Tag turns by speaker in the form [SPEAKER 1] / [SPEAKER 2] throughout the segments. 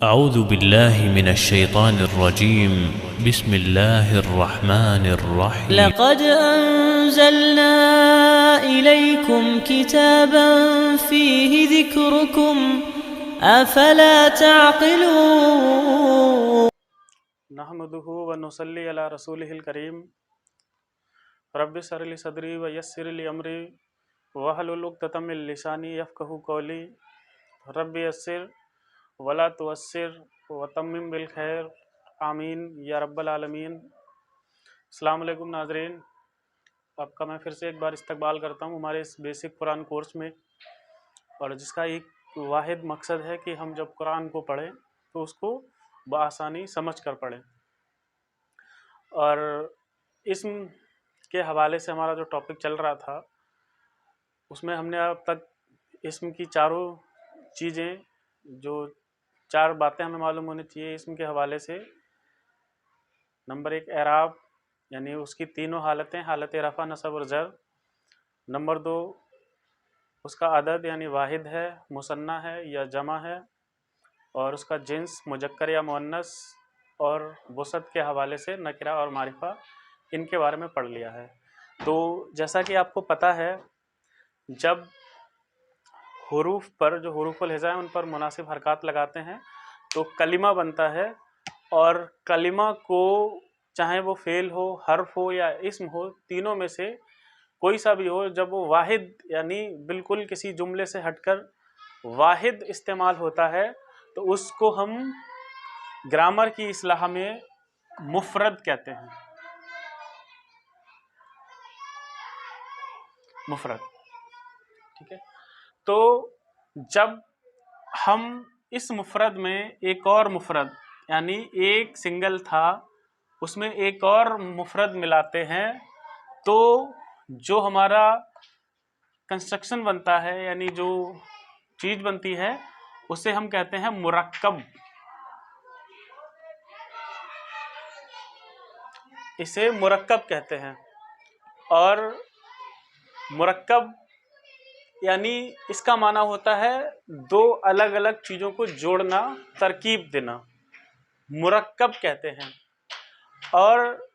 [SPEAKER 1] अऊज़ु बिल्लाहि मिनश्शैतानिर्रजीम बिस्मिल्लाहिर्रहमानिर्रहीम।
[SPEAKER 2] लक़द अंज़लना इलैकुम किताबन फ़ीहि ज़िक्रुकुम अफ़ला तअक़िलून।
[SPEAKER 3] नहमदुहु व नुसल्ली अला रसूलिहिल करीम। रब्बि इश्रह ली सदरी व यस्सिर ली अमरी वहलुल उक़दतम मिन लिसानी यफ़क़हू क़ौली। रब्बि यस्सिर वला तुअस्सिर व तम्मिम बिल खैर आमीन या रब्बल आलमीन। अस्सलामु अलैकुम नाज़रीन, आपका मैं फिर से एक बार इस्तकबाल करता हूँ हमारे इस बेसिक कुरान कोर्स में, और जिसका एक वाहिद मकसद है कि हम जब कुरान को पढ़ें तो उसको बआसानी समझ कर पढ़ें। और इस्म के हवाले से हमारा जो टॉपिक चल रहा था उसमें हमने अब तक इस्म की चारों चीज़ें, जो चार बातें हमें मालूम होनी चाहिए इस्म के हवाले से। नंबर एक, एराब यानी उसकी तीनों हालतें, हालत रफ़ा, नसब और ज़र। नंबर दो, उसका अदद यानी वाहिद है, मुसन्ना है या जमा है, और उसका जिन्स मुजक्कर या मुअन्नस, और वसत के हवाले से नकिरा और मारिफा, इनके बारे में पढ़ लिया है। तो जैसा कि आपको पता है, जब हुरूफ पर, जो हुरूफुल हिजा हैं, उन पर मुनासिब हरकत लगाते हैं तो कलिमा बनता है। और कलिमा को चाहे वो फ़ेल हो, हर्फ हो या इस्म हो, तीनों में से कोई सा भी हो, जब वो वाहिद यानी बिल्कुल किसी जुमले से हटकर वाहिद इस्तेमाल होता है तो उसको हम ग्रामर की इस्लाह में मुफरद कहते हैं। मुफरद, ठीक है। तो जब हम इस मुफरद में एक और मुफरद यानी एक सिंगल था उसमें एक और मुफरद मिलाते हैं तो जो हमारा कंस्ट्रक्शन बनता है, यानी जो चीज़ बनती है, उसे हम कहते हैं मुरक्कब। इसे मुरक्कब कहते हैं। और मुरक्कब यानी इसका माना होता है दो अलग अलग चीज़ों को जोड़ना, तरकीब देना, मुरक्कब कहते हैं। और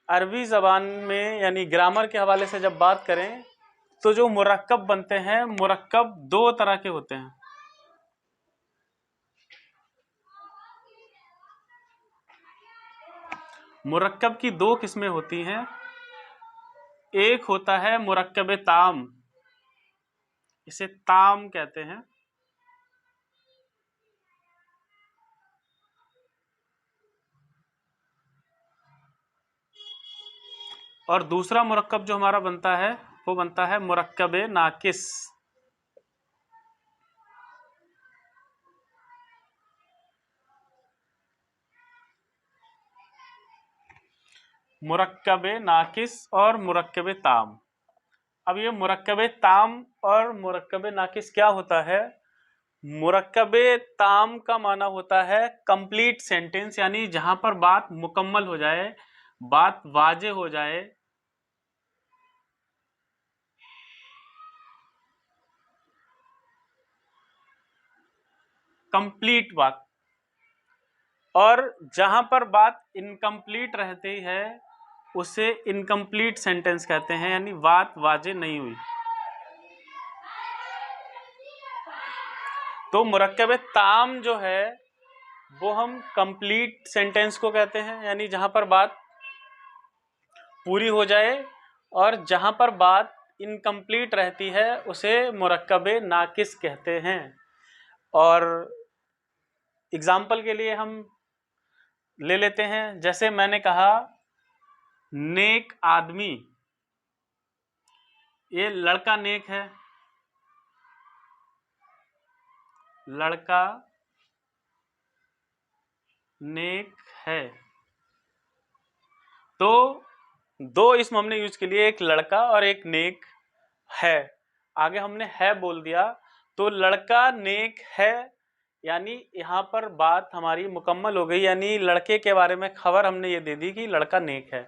[SPEAKER 3] अरबी ज़बान में यानी ग्रामर के हवाले से जब बात करें तो जो मुरक्कब बनते हैं, मुरक्कब दो तरह के होते हैं। मुरक्कब की दो किस्में होती हैं। एक होता है मुरक्कब ताम, इसे ताम कहते हैं। और दूसरा मुरक्कब जो हमारा बनता है वो बनता है मुरक्कब नाकिस। मुरक्कब नाकिस और मुरक्कब ताम। अब ये मुरक्कब ताम और मुरक्कब नाकिस क्या होता है? मुरक्कब ताम का माना होता है कंप्लीट सेंटेंस, यानी जहां पर बात मुकम्मल हो जाए, बात वाजे हो जाए, कंप्लीट बात। और जहां पर बात इनकम्प्लीट रहती है उसे इनकम्प्लीट सेंटेंस कहते हैं, यानी बात वाजे नहीं हुई। तो मुरक्कब ताम जो है वो हम कंप्लीट सेंटेंस को कहते हैं, यानी जहां पर बात पूरी हो जाए, और जहां पर बात इनकम्प्लीट रहती है उसे मुरक्कब नाकिस कहते हैं। और एग्जाम्पल के लिए हम ले लेते हैं, जैसे मैंने कहा नेक आदमी, ये लड़का नेक है, लड़का नेक है। तो दो इसम हमने यूज के लिए, एक लड़का और एक नेक है। आगे हमने है बोल दिया तो लड़का नेक है, यानी यहाँ पर बात हमारी मुकम्मल हो गई, यानी लड़के के बारे में खबर हमने ये दे दी कि लड़का नेक है,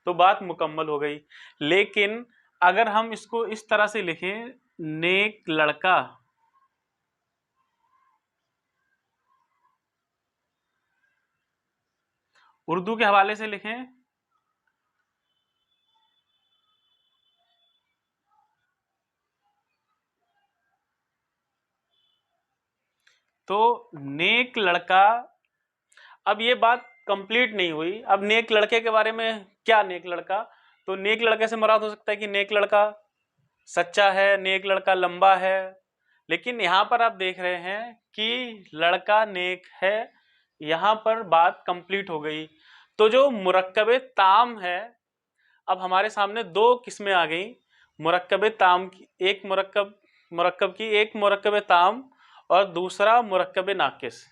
[SPEAKER 3] तो बात मुकम्मल हो गई। लेकिन अगर हम इसको इस तरह से लिखें, नेक लड़का, उर्दू के हवाले से लिखें। तो नेक लड़का, अब ये बात कंप्लीट नहीं हुई। अब नेक लड़के के बारे में क्या, नेक लड़का, तो नेक लड़के से मुराद हो सकता है कि नेक लड़का सच्चा है, नेक लड़का लंबा है, लेकिन यहां पर आप देख रहे हैं कि लड़का नेक है, यहां पर बात कंप्लीट हो गई। तो जो मुरक्कबे ताम है, अब हमारे सामने दो किस्में आ गई मुरक्कबे ताम की, एक एक मुरक्कबे ताम और दूसरा मुरक्कबे नाकिस।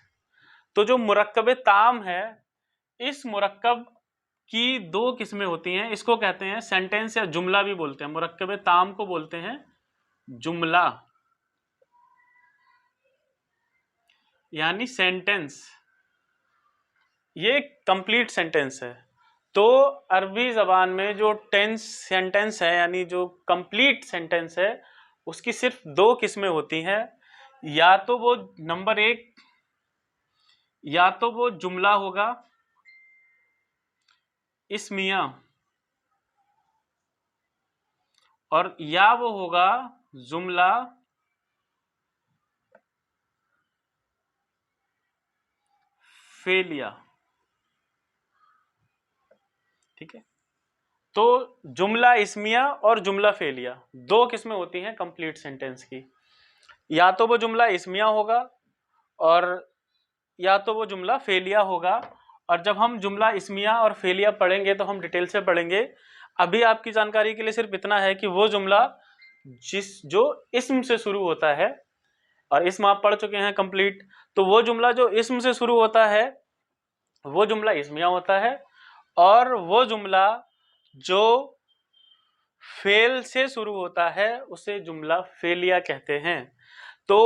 [SPEAKER 3] तो जो मुरक्कबे ताम है, इस मुरक्कब की दो किस्में होती हैं, इसको कहते हैं सेंटेंस या जुमला भी बोलते हैं। मुरक्कबे ताम को बोलते हैं जुमला यानी सेंटेंस, ये कंप्लीट सेंटेंस है। तो अरबी जबान में जो टेंस सेंटेंस है यानी जो कंप्लीट सेंटेंस है, उसकी सिर्फ दो किस्में होती हैं। या तो वो नंबर एक, या तो वो जुमला होगा इस्मिया, और या वो होगा जुमला फेलिया। ठीक है, तो जुमला इस्मिया और जुमला फेलिया दो किस्में होती हैं कंप्लीट सेंटेंस की। या तो वो जुमला इस्मिया होगा और या तो वो जुमला फेलिया होगा। और जब हम जुमला इस्मिया और फेलिया पढ़ेंगे तो हम डिटेल से पढ़ेंगे। अभी आपकी जानकारी के लिए सिर्फ इतना है कि वो जुमला जो इस्म से शुरू होता है, और इस्म आप पढ़ चुके हैं कंप्लीट, तो वो जुमला जो इस्म से शुरू होता है वो जुमला इस्मिया होता है, और वो जुमला जो फेल से शुरू होता है उसे जुमला फेलिया कहते हैं। तो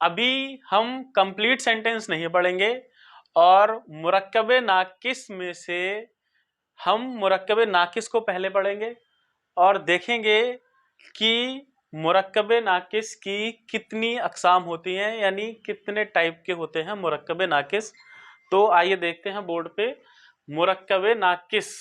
[SPEAKER 3] अभी हम कंप्लीट सेंटेंस नहीं पढ़ेंगे, और मुरक्कबे नाकिस में से हम मुरक्कबे नाकिस को पहले पढ़ेंगे और देखेंगे कि मुरक्कबे नाकिस की कितनी अक़साम होती हैं, यानी कितने टाइप के होते हैं मुरक्कबे नाकिस। तो आइए देखते हैं बोर्ड पे मुरक्कबे नाकिस।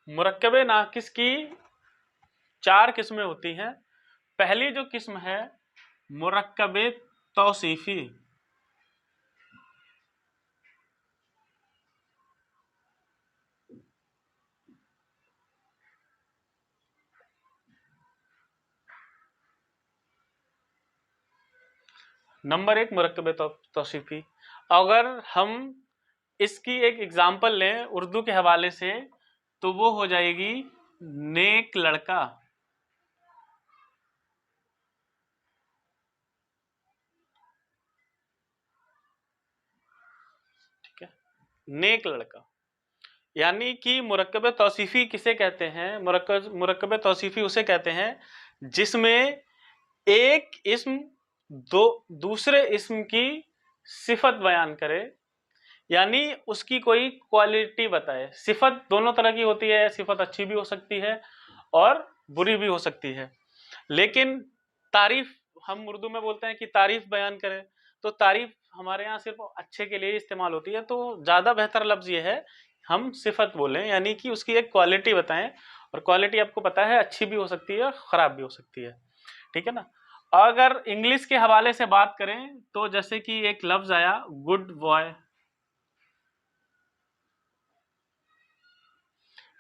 [SPEAKER 3] मुरक्कबे नाकिस की चार किस्में होती हैं। पहली जो किस्म है मुरक्कबे तौसीफी, नंबर एक मुरक्कबे तौसीफी। अगर हम इसकी एक एग्जाम्पल लें उर्दू के हवाले से तो वो हो जाएगी नेक लड़का। ठीक है, नेक लड़का यानी कि मुरक्कबे तौसीफी किसे कहते हैं? मुरक्कबे तौसीफी उसे कहते हैं जिसमें एक इस्म दूसरे इस्म की सिफत बयान करे, यानी उसकी कोई क्वालिटी बताए। सिफत दोनों तरह की होती है, सिफत अच्छी भी हो सकती है और बुरी भी हो सकती है, लेकिन तारीफ हम उर्दू में बोलते हैं कि तारीफ बयान करें, तो तारीफ हमारे यहाँ सिर्फ अच्छे के लिए इस्तेमाल होती है। तो ज़्यादा बेहतर लफ्ज़ ये है हम सिफत बोलें, यानी कि उसकी एक क्वालिटी बताएं, और क्वालिटी आपको पता है अच्छी भी हो सकती है ख़राब भी हो सकती है। ठीक है ना। अगर इंग्लिश के हवाले से बात करें तो जैसे कि एक लफ्ज़ आया गुड बॉय।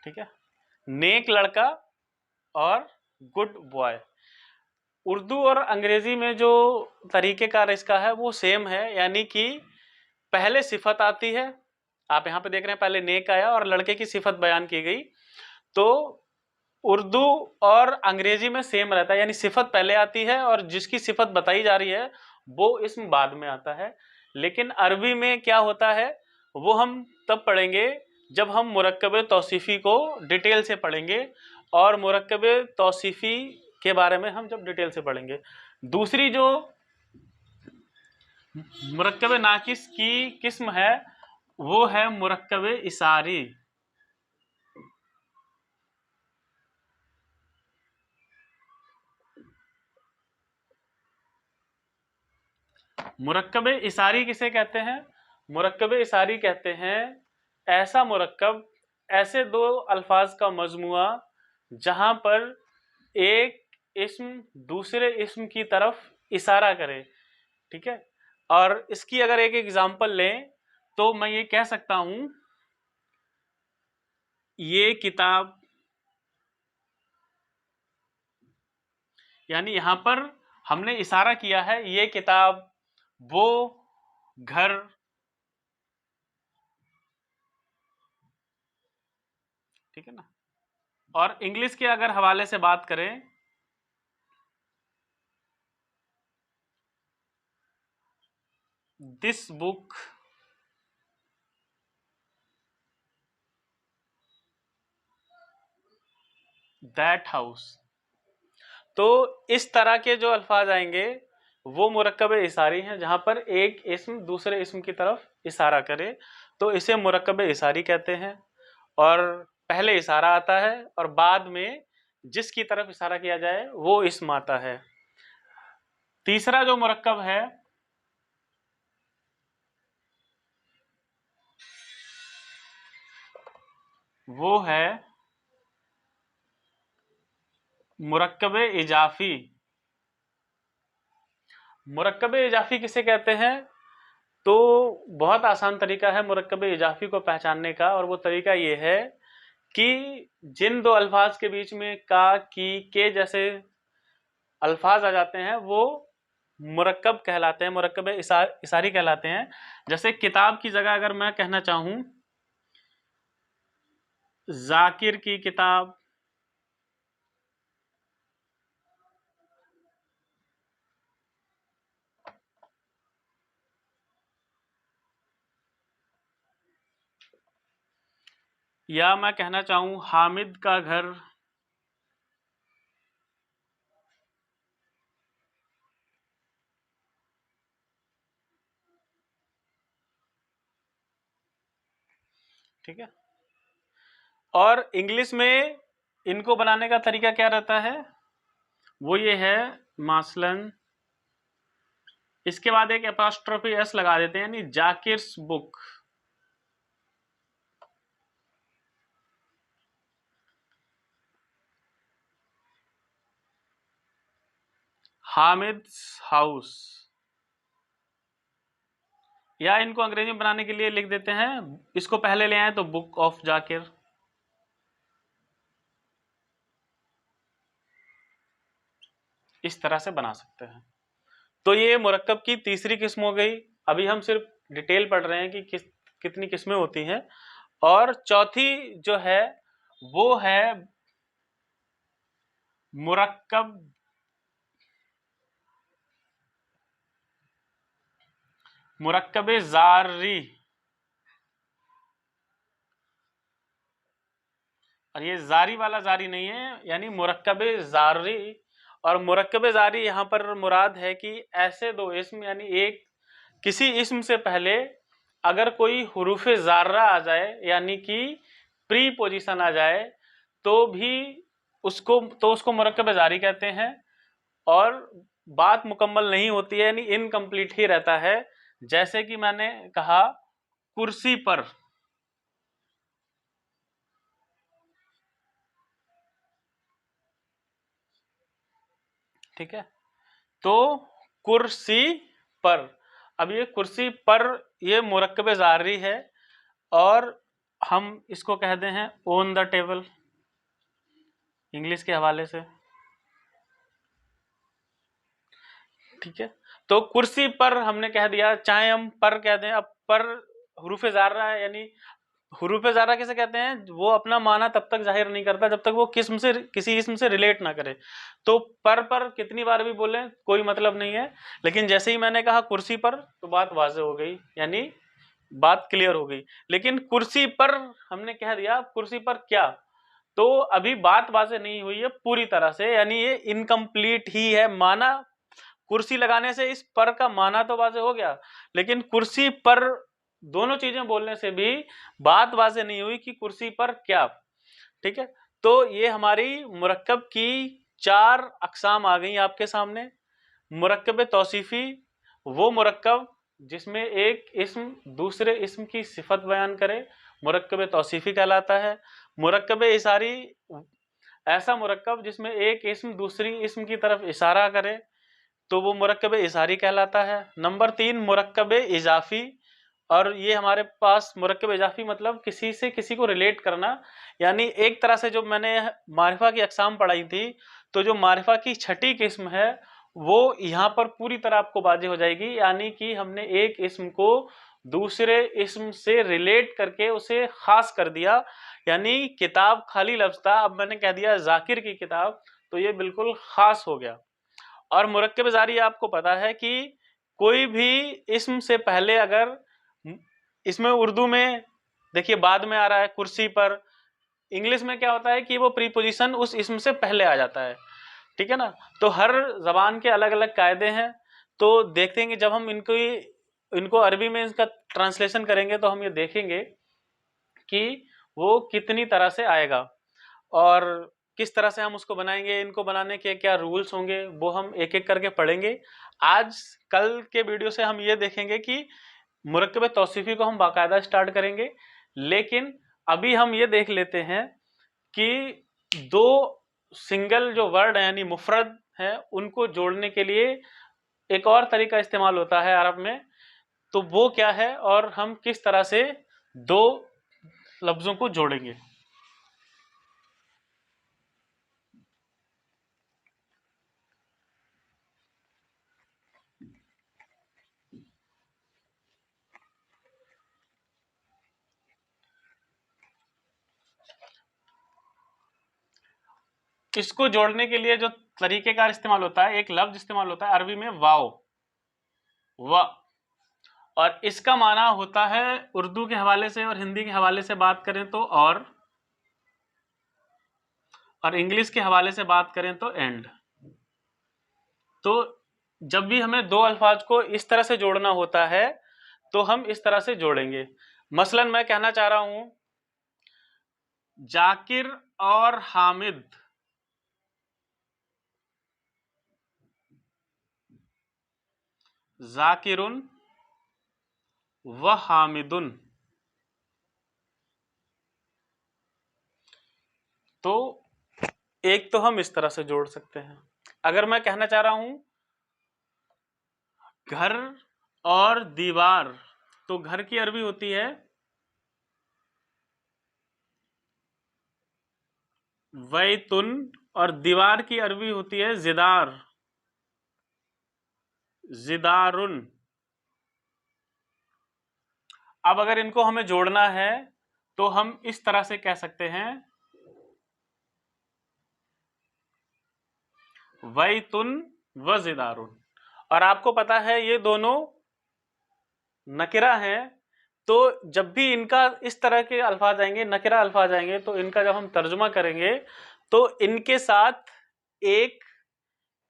[SPEAKER 3] ठीक है, नेक लड़का और गुड बॉय। उर्दू और अंग्रेजी में जो तरीक़ेकार इसका है वो सेम है, यानी कि पहले सिफत आती है। आप यहाँ पे देख रहे हैं पहले नेक आया और लड़के की सिफत बयान की गई। तो उर्दू और अंग्रेजी में सेम रहता है, यानी सिफत पहले आती है और जिसकी सिफत बताई जा रही है वो इसम बाद में आता है। लेकिन अरबी में क्या होता है वो हम तब पढ़ेंगे जब हम मुरक्कबे तौसीफी को डिटेल से पढ़ेंगे, और मुरक्कब तौसीफ़ी के बारे में हम जब डिटेल से पढ़ेंगे। दूसरी जो मुरक्कब नाकिस की किस्म है वो है मुरक्कब इसारी। मुरक्कब इसारी किसे कहते हैं? मुरक्कब इसारी कहते हैं ऐसा मुरक्कब, ऐसे दो अल्फाज का मजमुआ जहां पर एक इस्म दूसरे इस्म की तरफ इशारा करे। ठीक है, और इसकी अगर एक एग्जांपल लें तो मैं ये कह सकता हूं ये किताब, यानी यहां पर हमने इशारा किया है ये किताब, वो घर। ठीक है ना। और इंग्लिश के अगर हवाले से बात करें, दिस बुक, दैट हाउस। तो इस तरह के जो अल्फाज आएंगे वो मुरक्कब इसारी हैं, जहां पर एक इस्म दूसरे इस्म की तरफ इशारा करे, तो इसे मुरक्कब इसारी कहते हैं। और पहले इशारा आता है और बाद में जिसकी तरफ इशारा किया जाए वो इस्म आता है। तीसरा जो मुरक्कब है वो है मुरक्कब इजाफी। मुरक्कब इजाफी किसे कहते हैं? तो बहुत आसान तरीका है मुरक्कब इजाफी को पहचानने का, और वो तरीका ये है कि जिन दो अल्फाज के बीच में का, की, के जैसे अल्फाज आ जाते हैं वो मुरक्कब कहलाते हैं, मुरक्कब इसारी कहलाते हैं। जैसे किताब की जगह अगर मैं कहना चाहूं जाकिर की किताब, या मैं कहना चाहूं हामिद का घर, ठीक है। और इंग्लिश में इनको बनाने का तरीका क्या रहता है? वो ये है मासलन, इसके बाद एक एपॉस्ट्रोफी एस लगा देते हैं, यानी जाकिर्स बुक। हामिद्स हाउस। या इनको अंग्रेजी में बनाने के लिए लिख देते हैं, इसको पहले ले आए तो बुक ऑफ जाकिर। इस तरह से बना सकते हैं। तो ये मुरक्कब की तीसरी किस्म हो गई। अभी हम सिर्फ डिटेल पढ़ रहे हैं कि कितनी किस्में होती हैं। और चौथी जो है वो है मुरक्कब मुरक्कब जारी। और ये जारी वाला जारी नहीं है, यानी मुरक्कब जारी। और मुरक्कब जारी यहाँ पर मुराद है कि ऐसे दो इस्म, यानी एक किसी इस्म से पहले अगर कोई हुरूफ जारा आ जाए, यानी कि प्री पोजीशन आ जाए, तो भी उसको मुरक्कब जारी कहते हैं। और बात मुकम्मल नहीं होती है, यानी इनकम्प्लीट ही रहता है। जैसे कि मैंने कहा कुर्सी पर, ठीक है। तो कुर्सी पर, अब ये कुर्सी पर ये मुरक्कब जारी है, और हम इसको कहते हैं ऑन द टेबल इंग्लिश के हवाले से। ठीक है, तो कुर्सी पर हमने कह दिया, चाहे हम पर कह दें। अब पर हुरूफ जारा है, यानी हुरूफ जारा किसे कहते हैं? वो अपना माना तब तक जाहिर नहीं करता जब तक वो किसी इस्म से रिलेट ना करे। तो पर कितनी बार भी बोले कोई मतलब नहीं है, लेकिन जैसे ही मैंने कहा कुर्सी पर तो बात वाज़ेह हो गई, यानी बात क्लियर हो गई। लेकिन कुर्सी पर हमने कह दिया, कुर्सी पर क्या? तो अभी बात वाज़ेह नहीं हुई है पूरी तरह से, यानी ये इनकम्प्लीट ही है। माना कुर्सी लगाने से इस पर का माना तो वाज़ेह हो गया, लेकिन कुर्सी पर दोनों चीजें बोलने से भी बात वाज़ेह नहीं हुई कि कुर्सी पर क्या। ठीक है, तो ये हमारी मुरक्कब की 4 अक़साम आ गई आपके सामने। मुरक्कब तौसीफ़ी, वो मुरक्कब जिसमें एक इस्म दूसरे इस्म की सिफत बयान करे, मुरक्कब तौसीफ़ी कहलाता है। मुरक्कब इशारी, ऐसा मुरक्कब जिसमें एक इस्म दूसरी इस्म की तरफ इशारा करे, तो वो मुरक्कब इशारी कहलाता है। नंबर 3 मुरक्कब इजाफ़ी, और ये हमारे पास मुरक्कब इजाफ़ी मतलब किसी से किसी को रिलेट करना, यानी एक तरह से जो मैंने मारिफा की अक़साम पढ़ाई थी, तो जो मारिफा की छठी किस्म है वो यहाँ पर पूरी तरह आपको वाज़ेह हो जाएगी, यानी कि हमने एक इस्म को दूसरे इस्म से रिलेट करके उसे खास कर दिया। यानी किताब खाली लफ्ज़ था, अब मैंने कह दिया जाकिर की किताब, तो ये बिल्कुल खास हो गया। और मुरक्कब जारी आपको पता है कि कोई भी इस्म से पहले अगर, इसमें उर्दू में देखिए बाद में आ रहा है कुर्सी पर, इंग्लिश में क्या होता है कि वो प्रीपोजिशन उस इस्म से पहले आ जाता है। ठीक है ना, तो हर जबान के अलग अलग कायदे हैं। तो देखेंगे जब हम इनको अरबी में इसका ट्रांसलेशन करेंगे तो हम ये देखेंगे कि वो कितनी तरह से आएगा और किस तरह से हम उसको बनाएंगे, इनको बनाने के क्या रूल्स होंगे, वो हम एक एक करके पढ़ेंगे। आज कल के वीडियो से हम ये देखेंगे कि मुरक्कब तौसीफ़ी को हम बाकायदा स्टार्ट करेंगे, लेकिन अभी हम ये देख लेते हैं कि 2 सिंगल जो वर्ड है यानी मुफरद है, उनको जोड़ने के लिए एक और तरीका इस्तेमाल होता है अरब में, तो वो क्या है और हम किस तरह से 2 लफ्ज़ों को जोड़ेंगे। इसको जोड़ने के लिए जो तरीकेकार इस्तेमाल होता है, एक लफ्ज इस्तेमाल होता है अरबी में वाव, व, और इसका माना होता है उर्दू के हवाले से और हिंदी के हवाले से बात करें तो और इंग्लिश के हवाले से बात करें तो एंड। तो जब भी हमें 2 अल्फाज को इस तरह से जोड़ना होता है तो हम इस तरह से जोड़ेंगे। मसलन मैं कहना चाह रहा हूं जाकिर और हामिद, जाकिरुन व हामिदुन, तो एक तो हम इस तरह से जोड़ सकते हैं। अगर मैं कहना चाह रहा हूं घर और दीवार, तो घर की अरबी होती है वैतुन और दीवार की अरबी होती है जिदार, जिदारुन। अब अगर इनको हमें जोड़ना है तो हम इस तरह से कह सकते हैं वैतुन व जिदारुन। और आपको पता है ये दोनों नकिरा हैं, तो जब भी इनका इस तरह के अल्फाज आएंगे, नकिरा अल्फाज आएंगे, तो इनका जब हम तर्जुमा करेंगे तो इनके साथ एक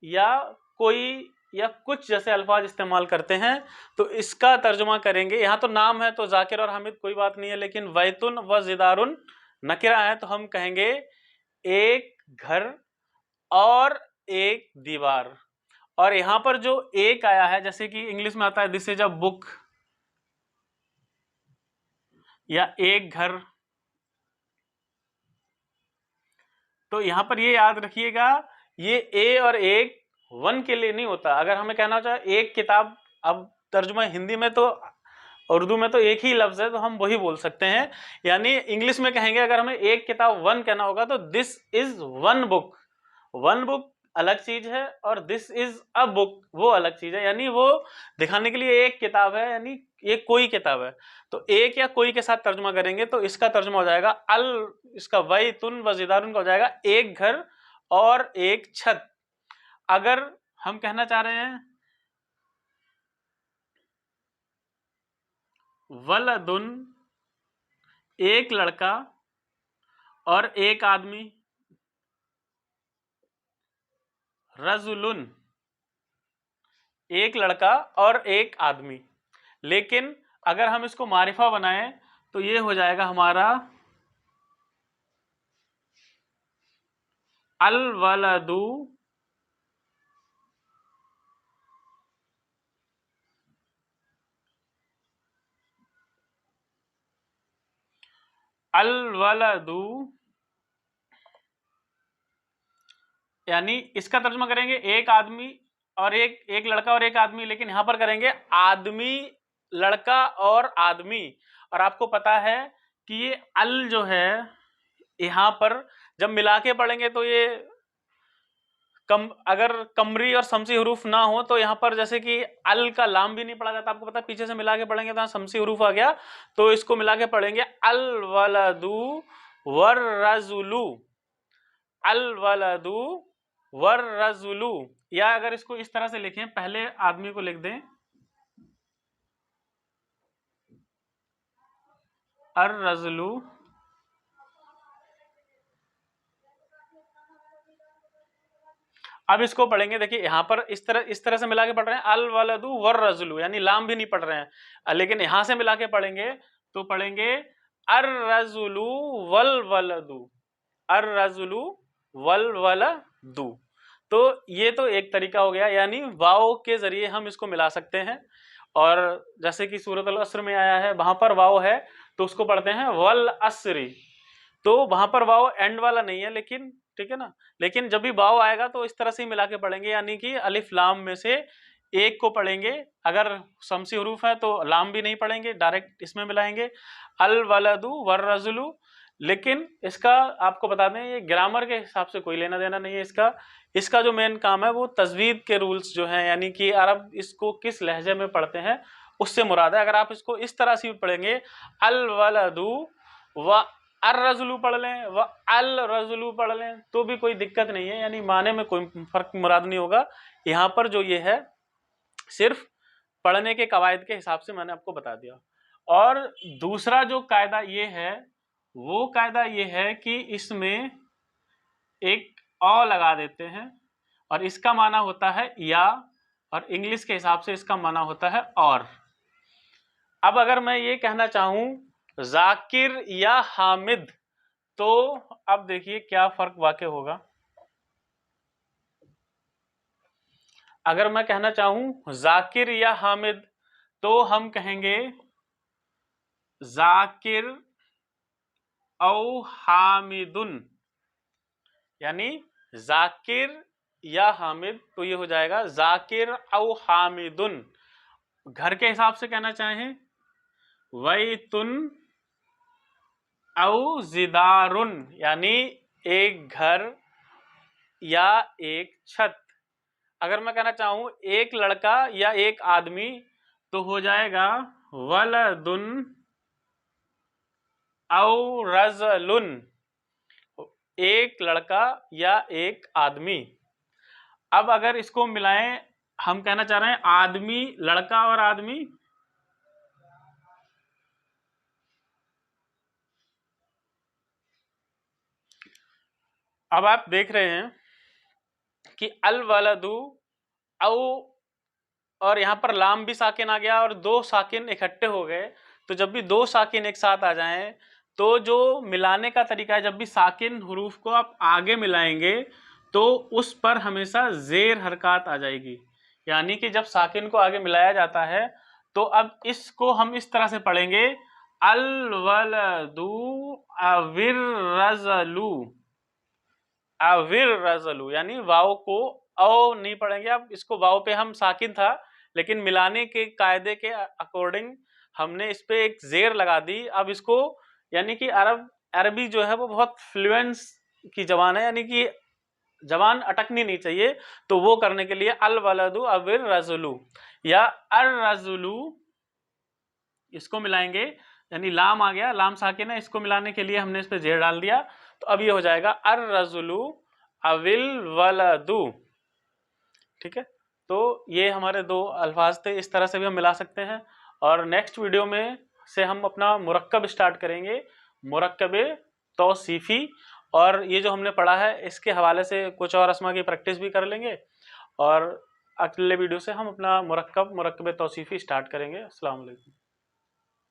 [SPEAKER 3] या कोई या कुछ जैसे अल्फाज इस्तेमाल करते हैं तो इसका तर्जुमा करेंगे। यहाँ तो नाम है तो जाकिर और हामिद कोई बात नहीं है, लेकिन वैतुन व जिदारुन नकिरा है तो हम कहेंगे एक घर और एक दीवार। और यहाँ पर जो एक आया है, जैसे कि इंग्लिश में आता है दिस इज अ बुक या एक घर, तो यहां पर ये याद रखिएगा ये ए और एक वन के लिए नहीं होता। अगर हमें कहना चाहे एक किताब, अब तर्जुमा हिंदी में तो उर्दू में तो एक ही लफ्ज है तो हम वही बोल सकते हैं, यानी इंग्लिश में कहेंगे अगर हमें एक किताब वन कहना होगा तो this is one book. One book अलग चीज है और दिस इज अ बुक वो अलग चीज है, यानी वो दिखाने के लिए एक किताब है, यानी ये कोई किताब है। तो एक या कोई के साथ तर्जुमा करेंगे तो इसका तर्जुमा हो जाएगा इसका वैतुन व जिदारुन का हो जाएगा एक घर और एक छत। अगर हम कहना चाह रहे हैं वलदुन एक लड़का और एक आदमी, रजुलुन एक लड़का और एक आदमी। लेकिन अगर हम इसको मारिफा बनाएं तो ये हो जाएगा हमारा अल वलदु अल वलदु, यानी इसका तर्जुमा करेंगे एक आदमी और एक लड़का और एक आदमी, लेकिन यहां पर करेंगे आदमी, लड़का और आदमी। और आपको पता है कि ये अल जो है यहां पर जब मिला के पढ़ेंगे तो ये अगर कमरी और शमसी हरूफ ना हो तो यहाँ पर जैसे कि अल का लाम भी नहीं पढ़ा जाता, आपको पता है, पीछे से मिला के पढ़ेंगे तो शमसी हरूफ आ गया, तो इसको मिला के पढ़ेंगे अल वलदु वर रजुलु, अल वलदु वर रजुलु। या अगर इसको इस तरह से लिखें, पहले आदमी को लिख दें अर रजुलु, अब इसको पढ़ेंगे, देखिए यहां पर इस तरह से मिला के पढ़ रहे हैं अल वलदु वर रजुलु, यानी लाम भी नहीं पढ़ रहे हैं, लेकिन यहां से मिला के पढ़ेंगे तो पढ़ेंगे अर रजुलु वल वलदु, अर रजुलु वल वलदु। तो ये तो एक तरीका हो गया, यानी वाव के जरिए हम इसको मिला सकते हैं। और जैसे कि सूरत अल अस्र में आया है, वहां पर वाव है तो उसको पढ़ते हैं वल अस्री, तो वहां पर वाव एंड वाला नहीं है, लेकिन ठीक है ना, लेकिन जब भी वाव आएगा तो इस तरह से ही मिला के पढ़ेंगे, यानी कि अलिफ लाम में से एक को पढ़ेंगे, अगर शमसी हरूफ है तो लाम भी नहीं पढ़ेंगे, डायरेक्ट इसमें मिलाएंगे अल वलदु वर रजुलु। लेकिन इसका आपको बता दें, ये ग्रामर के हिसाब से कोई लेना देना नहीं है इसका जो मेन काम है वो तजवीद के रूल्स जो हैं, यानी कि अरब इसको किस लहजे में पढ़ते हैं उससे मुराद है। अगर आप इसको इस तरह से पढ़ेंगे अल वलदु व अर रजुलु पढ़ लें व अल रजुलु पढ़ लें तो भी कोई दिक्कत नहीं है, यानी माने में कोई फर्क मुराद नहीं होगा। यहाँ पर जो ये है सिर्फ पढ़ने के कवायद के हिसाब से मैंने आपको बता दिया। और दूसरा जो कायदा ये है वो कायदा ये है कि इसमें एक औ लगा देते हैं और इसका माना होता है या, और इंग्लिश के हिसाब से इसका माना होता है और। अब अगर मैं ये कहना चाहूं जाकिर या हामिद, तो अब देखिए क्या फर्क वाक़ई होगा। अगर मैं कहना चाहूं जाकिर या हामिद तो हम कहेंगे जाकिर औ हामिदुन, यानी जाकिर या हामिद, तो ये हो जाएगा जाकिर औ हामिदुन। घर के हिसाब से कहना चाहें वैतुन औ जिदारुन, यानी एक घर या एक छत। अगर मैं कहना चाहूं एक लड़का या एक आदमी तो हो जाएगा वलदुन औ रजलुन, एक लड़का या एक आदमी। अब अगर इसको मिलाएं, हम कहना चाह रहे हैं आदमी, लड़का और आदमी, अब आप देख रहे हैं कि अल वलदु औ, और यहाँ पर लाम भी साकिन आ गया और दो साकिन इकट्ठे हो गए, तो जब भी दो साकिन एक साथ आ जाएं तो जो मिलाने का तरीका है, जब भी साकिन हुरूफ को आप आगे मिलाएंगे तो उस पर हमेशा जेर हरकत आ जाएगी, यानी कि जब साकिन को आगे मिलाया जाता है तो अब इसको हम इस तरह से पढ़ेंगे अल वलदु अविर रजलु, अविर रजलु, यानी वाव को औ नहीं पढ़ेंगे। अब इसको वाव पे हम साकिन था, लेकिन मिलाने के कायदे के अकॉर्डिंग हमने इस पे एक जेर लगा दी। अब इसको, यानी कि अरबी जो है वो बहुत फ्लुएंस की जबान है, यानी कि जबान अटकनी नहीं चाहिए, तो वो करने के लिए अल वलदु अविर रजुलु या अर रजुलु, इसको मिलाएंगे, यानी लाम आ गया, लाम साकिन है, इसको मिलाने के लिए हमने इस पे जेर डाल दिया, तो अब ये हो जाएगा अर रजुलु अविल वलदु। ठीक है, तो ये हमारे दो अल्फाज थे, इस तरह से भी हम मिला सकते हैं। और नेक्स्ट वीडियो में से हम अपना मुरक्कब स्टार्ट करेंगे, मुरक्कब तौसीफ़ी। और ये जो हमने पढ़ा है इसके हवाले से कुछ और अस्मा की प्रैक्टिस भी कर लेंगे, और अगले वीडियो से हम अपना मुरक्कब तौसीफ़ी स्टार्ट करेंगे। अस्सलाम वालेकुम।